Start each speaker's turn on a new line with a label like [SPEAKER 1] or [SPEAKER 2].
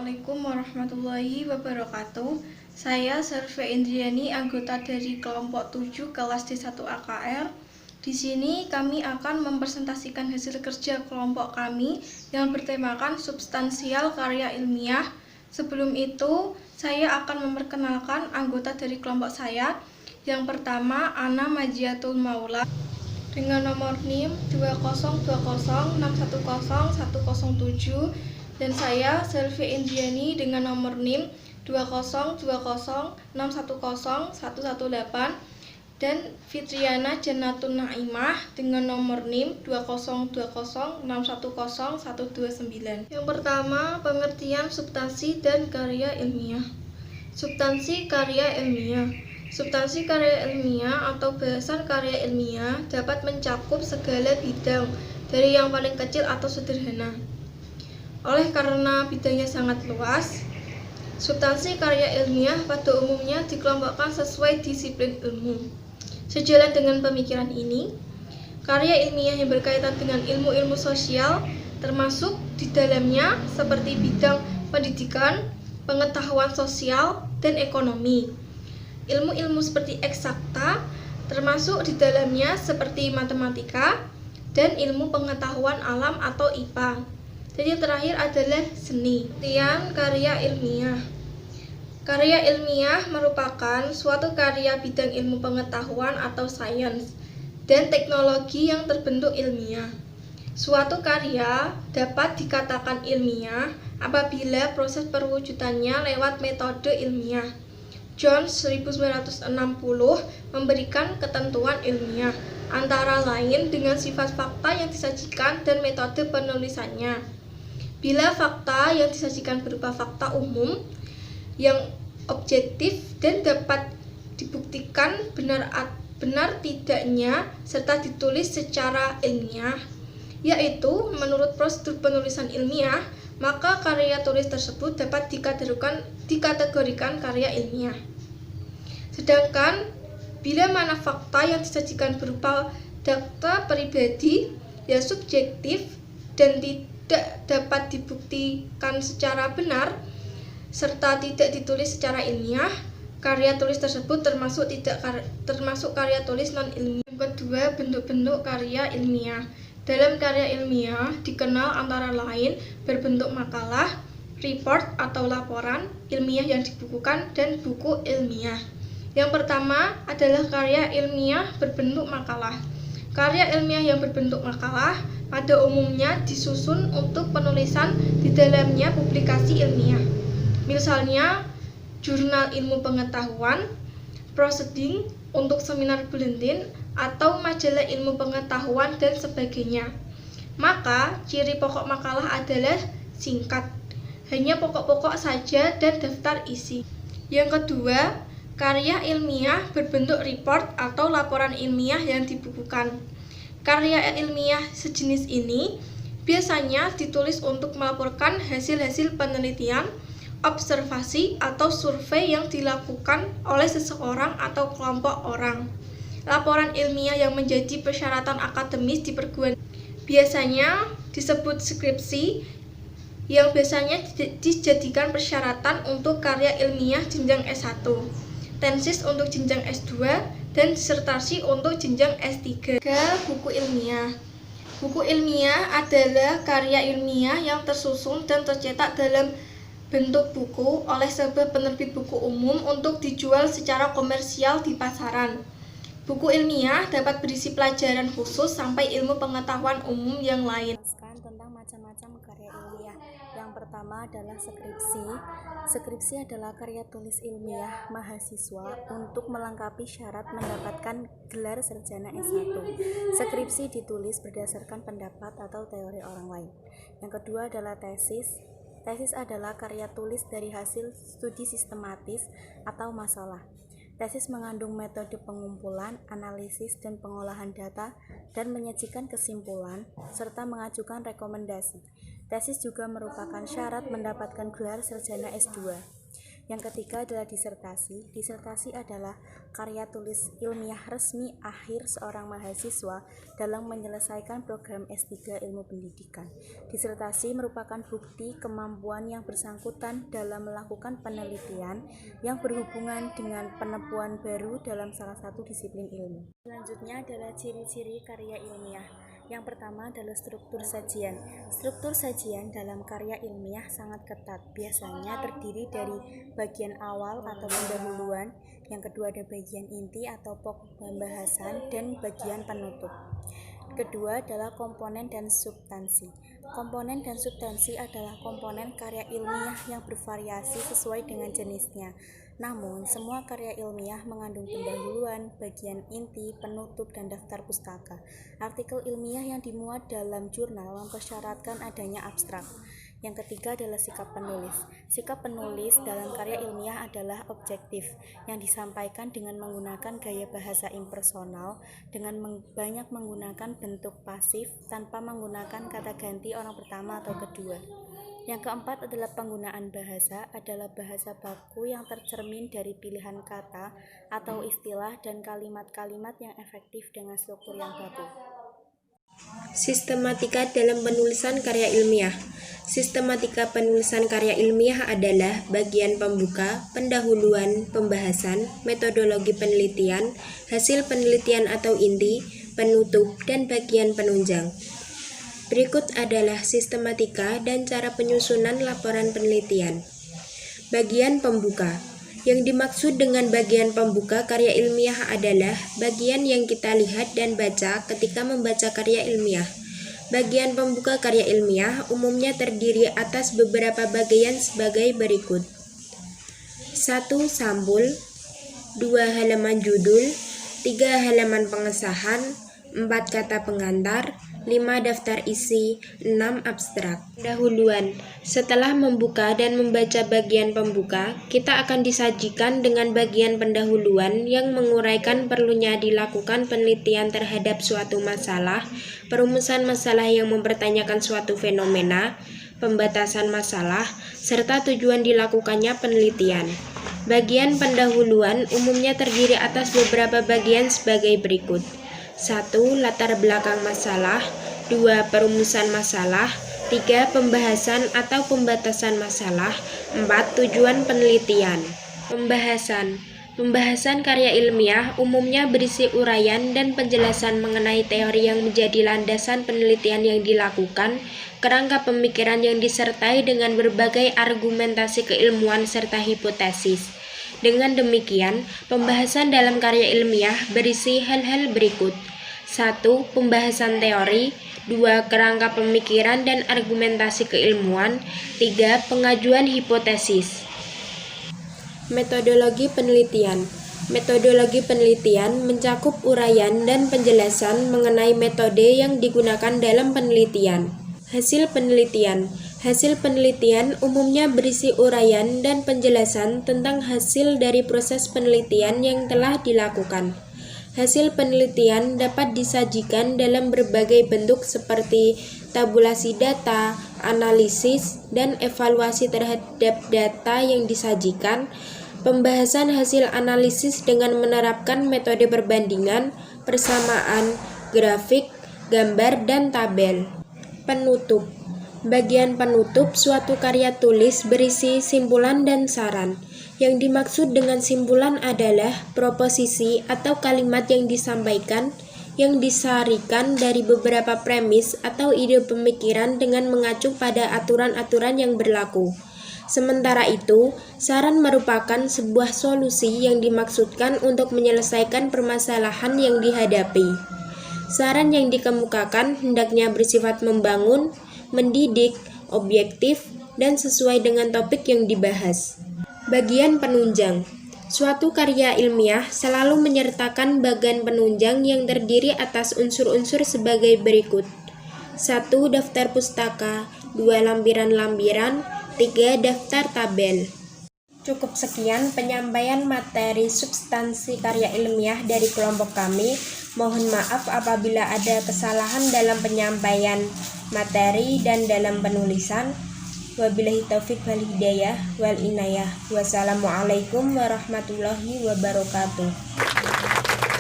[SPEAKER 1] Assalamualaikum warahmatullahi wabarakatuh. Saya Serve Indriani, anggota dari kelompok 7 kelas D1 AKR. Di sini kami akan mempresentasikan hasil kerja kelompok kami yang bertemakan substansial karya ilmiah. Sebelum itu, saya akan memperkenalkan anggota dari kelompok saya. Yang pertama, Ana Majiatul Maula dengan nomor NIM 20206101107, dan saya Selvi Indriani dengan nomor NIM 20206101118, dan Fitriana Jannatun Naimah dengan nomor NIM 20206101129. Yang pertama, pengertian substansi dan karya ilmiah. Substansi karya ilmiah. Substansi karya ilmiah atau bahasan karya ilmiah dapat mencakup segala bidang, dari yang paling kecil atau sederhana. Oleh karena bidangnya sangat luas, substansi karya ilmiah pada umumnya dikelompokkan sesuai disiplin ilmu. Sejalan dengan pemikiran ini, karya ilmiah yang berkaitan dengan ilmu-ilmu sosial termasuk di dalamnya seperti bidang pendidikan, pengetahuan sosial, dan ekonomi. Ilmu-ilmu seperti eksakta termasuk di dalamnya seperti matematika dan ilmu pengetahuan alam atau IPA. Dan yang terakhir adalah seni. Pengertian karya ilmiah. Karya ilmiah merupakan suatu karya bidang ilmu pengetahuan atau sains dan teknologi yang terbentuk ilmiah. Suatu karya dapat dikatakan ilmiah apabila proses perwujudannya lewat metode ilmiah. Jones 1960 memberikan ketentuan ilmiah, antara lain dengan sifat fakta yang disajikan dan metode penulisannya. Bila fakta yang disajikan berupa fakta umum yang objektif dan dapat dibuktikan benar tidaknya serta ditulis secara ilmiah, yaitu menurut prosedur penulisan ilmiah, maka karya tulis tersebut dapat dikategorikan karya ilmiah. Sedangkan bila mana fakta yang disajikan berupa data pribadi yang subjektif dan tidak dapat dibuktikan secara benar serta tidak ditulis secara ilmiah, karya tulis tersebut termasuk karya tulis non-ilmiah. Yang kedua, bentuk-bentuk karya ilmiah. Dalam karya ilmiah dikenal antara lain berbentuk makalah, report atau laporan ilmiah yang dibukukan, dan buku ilmiah. Yang pertama adalah karya ilmiah berbentuk makalah. Karya ilmiah yang berbentuk makalah pada umumnya disusun untuk penulisan di dalamnya publikasi ilmiah. Misalnya, jurnal ilmu pengetahuan, proceeding untuk seminar bulletin, atau majalah ilmu pengetahuan, dan sebagainya. Maka, ciri pokok makalah adalah singkat, hanya pokok-pokok saja dan daftar isi. Yang kedua, karya ilmiah berbentuk report atau laporan ilmiah yang dibukukan. Karya ilmiah sejenis ini biasanya ditulis untuk melaporkan hasil-hasil penelitian, observasi, atau survei yang dilakukan oleh seseorang atau kelompok orang. Laporan ilmiah yang menjadi persyaratan akademis di perguruan biasanya disebut skripsi, yang biasanya dijadikan persyaratan untuk karya ilmiah jenjang S1, tesis untuk jenjang S2, dan disertasi untuk jenjang S3. Buku ilmiah. Buku ilmiah adalah karya ilmiah yang tersusun dan tercetak dalam bentuk buku oleh sebuah penerbit buku umum untuk dijual secara komersial di pasaran. Buku ilmiah dapat berisi pelajaran khusus sampai ilmu pengetahuan umum yang lain.
[SPEAKER 2] Tentang macam-macam karya ilmiah. Yang pertama adalah skripsi. Skripsi adalah karya tulis ilmiah mahasiswa untuk melengkapi syarat mendapatkan gelar sarjana S1. Skripsi ditulis berdasarkan pendapat atau teori orang lain. Yang kedua adalah tesis. Tesis adalah karya tulis dari hasil studi sistematis atau masalah. Tesis mengandung metode pengumpulan, analisis, dan pengolahan data, dan menyajikan kesimpulan, serta mengajukan rekomendasi. Tesis juga merupakan syarat mendapatkan gelar sarjana S2. Yang ketiga adalah disertasi. Disertasi adalah karya tulis ilmiah resmi akhir seorang mahasiswa dalam menyelesaikan program S3 Ilmu Pendidikan. Disertasi merupakan bukti kemampuan yang bersangkutan dalam melakukan penelitian yang berhubungan dengan penemuan baru dalam salah satu disiplin ilmu. Selanjutnya adalah ciri-ciri karya ilmiah. Yang pertama adalah struktur sajian. Struktur sajian dalam karya ilmiah sangat ketat. Biasanya terdiri dari bagian awal atau pendahuluan, yang kedua ada bagian inti atau pokok pembahasan, dan bagian penutup. Kedua adalah komponen dan substansi. Komponen dan substansi adalah komponen karya ilmiah yang bervariasi sesuai dengan jenisnya. Namun, semua karya ilmiah mengandung pendahuluan, bagian inti, penutup, dan daftar pustaka. Artikel ilmiah yang dimuat dalam jurnal mempersyaratkan adanya abstrak. Yang ketiga adalah sikap penulis. Sikap penulis dalam karya ilmiah adalah objektif, yang disampaikan dengan menggunakan gaya bahasa impersonal, dengan banyak menggunakan bentuk pasif, tanpa menggunakan kata ganti orang pertama atau kedua. Yang keempat adalah penggunaan bahasa, adalah bahasa baku yang tercermin dari pilihan kata atau istilah dan kalimat-kalimat yang efektif dengan struktur yang baku.
[SPEAKER 3] Sistematika dalam penulisan karya ilmiah. Sistematika penulisan karya ilmiah adalah bagian pembuka, pendahuluan, pembahasan, metodologi penelitian, hasil penelitian atau inti, penutup, dan bagian penunjang. Berikut adalah sistematika dan cara penyusunan laporan penelitian. Bagian pembuka. Yang dimaksud dengan bagian pembuka karya ilmiah adalah bagian yang kita lihat dan baca ketika membaca karya ilmiah. Bagian pembuka karya ilmiah umumnya terdiri atas beberapa bagian sebagai berikut. 1. Sampul, 2. Halaman judul, 3. Halaman pengesahan, 4. Kata pengantar, 5. Daftar isi, 6. Abstrak. Pendahuluan. Setelah membuka dan membaca bagian pembuka, kita akan disajikan dengan bagian pendahuluan yang menguraikan perlunya dilakukan penelitian terhadap suatu masalah, perumusan masalah yang mempertanyakan suatu fenomena, pembatasan masalah, serta tujuan dilakukannya penelitian. Bagian pendahuluan umumnya terdiri atas beberapa bagian sebagai berikut. 1. Latar belakang masalah, 2. Perumusan masalah, 3. Pembahasan atau pembatasan masalah, 4. Tujuan penelitian. Pembahasan karya ilmiah umumnya berisi uraian dan penjelasan mengenai teori yang menjadi landasan penelitian yang dilakukan, kerangka pemikiran yang disertai dengan berbagai argumentasi keilmuan serta hipotesis. Dengan demikian, pembahasan dalam karya ilmiah berisi hal-hal berikut. 1. Pembahasan teori, 2. Kerangka pemikiran dan argumentasi keilmuan, 3. Pengajuan hipotesis. Metodologi penelitian. Metodologi penelitian mencakup uraian dan penjelasan mengenai metode yang digunakan dalam penelitian. Hasil penelitian. Hasil penelitian umumnya berisi uraian dan penjelasan tentang hasil dari proses penelitian yang telah dilakukan. Hasil penelitian dapat disajikan dalam berbagai bentuk seperti tabulasi data, analisis, dan evaluasi terhadap data yang disajikan, pembahasan hasil analisis dengan menerapkan metode perbandingan, persamaan, grafik, gambar, dan tabel. Penutup. Bagian penutup suatu karya tulis berisi simpulan dan saran. Yang dimaksud dengan simpulan adalah proposisi atau kalimat yang disampaikan, yang disarikan dari beberapa premis atau ide pemikiran dengan mengacu pada aturan-aturan yang berlaku. Sementara itu, saran merupakan sebuah solusi yang dimaksudkan untuk menyelesaikan permasalahan yang dihadapi. Saran yang dikemukakan hendaknya bersifat membangun, mendidik, objektif, dan sesuai dengan topik yang dibahas. Bagian penunjang. Suatu karya ilmiah selalu menyertakan bagian penunjang yang terdiri atas unsur-unsur sebagai berikut. 1. Daftar pustaka, 2. Lampiran-lampiran, 3. Daftar tabel. Cukup sekian penyampaian materi substansi karya ilmiah dari kelompok kami. Mohon maaf apabila ada kesalahan dalam penyampaian materi dan dalam penulisan. Wabillahi taufik wal hidayah wal inayah. Wassalamualaikum warahmatullahi wabarakatuh.